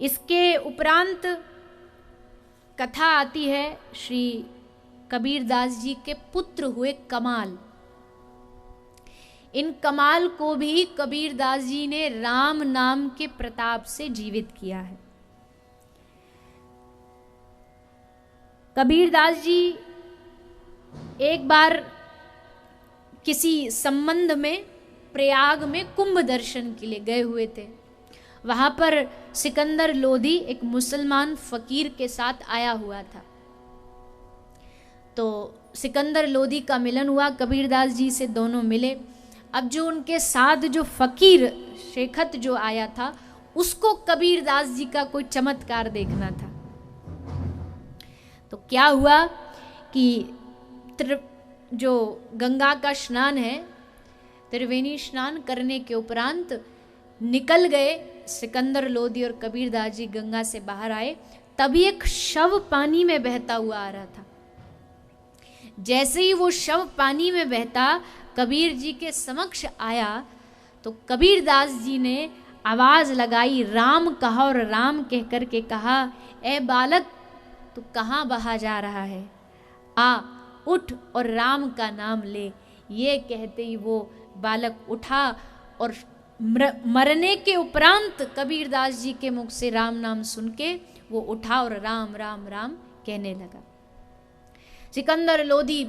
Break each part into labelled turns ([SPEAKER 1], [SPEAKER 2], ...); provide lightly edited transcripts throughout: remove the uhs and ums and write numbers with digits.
[SPEAKER 1] इसके उपरांत कथा आती है श्री कबीरदास जी के पुत्र हुए कमाल। इन कमाल को भी कबीरदास जी ने राम नाम के प्रताप से जीवित किया है। कबीरदास जी एक बार किसी संबंध में प्रयाग में कुंभ दर्शन के लिए गए हुए थे। वहां पर सिकंदर लोधी एक मुसलमान फकीर के साथ आया हुआ था। तो सिकंदर लोधी का मिलन हुआ, कबीरदास जी से दोनों मिले। अब जो उनके साथ जो फकीर शेखत जो आया था, उसको कबीरदास जी का कोई चमत्कार देखना था। तो क्या हुआ कि जो गंगा का स्नान है, त्रिवेणी स्नान करने के उपरांत निकल गए सिकंदर लोधी और कबीरदास जी गंगा से बाहर आए, तभी एक शव पानी में बहता हुआ आ रहा था। जैसे ही वो शव पानी में बहता कबीर जी के समक्ष आया तो कबीरदास जी ने आवाज लगाई, राम कहा और राम कह कर के कहा, ए बालक तू कहाँ बहा जा रहा है, आ उठ और राम का नाम ले। ये कहते ही वो बालक उठा और मरने के उपरांत कबीरदास जी के मुख से राम नाम सुन के वो उठा और राम राम राम कहने लगा। सिकंदर लोधी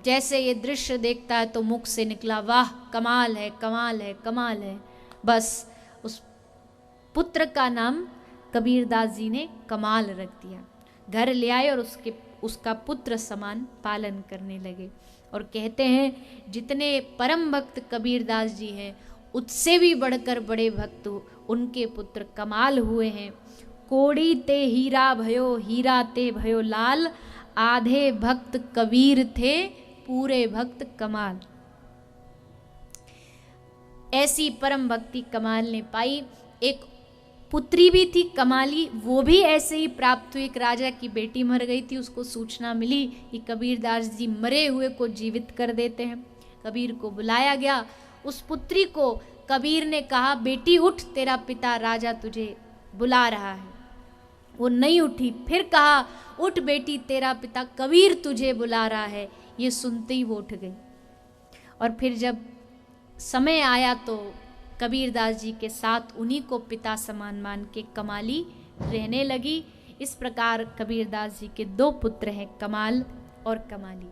[SPEAKER 1] जैसे ये दृश्य देखता है तो मुख से निकला, वाह कमाल है कमाल है कमाल है। बस उस पुत्र का नाम कबीरदास जी ने कमाल रख दिया। घर ले आए और उसका पुत्र समान पालन करने लगे। और कहते हैं जितने परम भक्त कबीरदास जी हैं उससे भी बढ़कर बड़े भक्त उनके पुत्र कमाल हुए हैं। कोड़ी ते हीरा भयो, हीरा ते भयो लाल, आधे भक्त कबीर थे, पूरे भक्त कमाल। ऐसी परम भक्ति कमाल ने पाई। एक पुत्री भी थी कमाली, वो भी ऐसे ही प्राप्त हुई। एक राजा की बेटी मर गई थी, उसको सूचना मिली कि कबीरदास जी मरे हुए को जीवित कर देते हैं। कबीर को बुलाया गया। उस पुत्री को कबीर ने कहा, बेटी उठ, तेरा पिता राजा तुझे बुला रहा है। वो नहीं उठी। फिर कहा, उठ बेटी, तेरा पिता कबीर तुझे बुला रहा है। ये सुनते ही वो उठ गई। और फिर जब समय आया तो कबीरदास जी के साथ उन्हीं को पिता समान मान के कमाली रहने लगी। इस प्रकार कबीरदास जी के दो पुत्र हैं, कमाल और कमाली।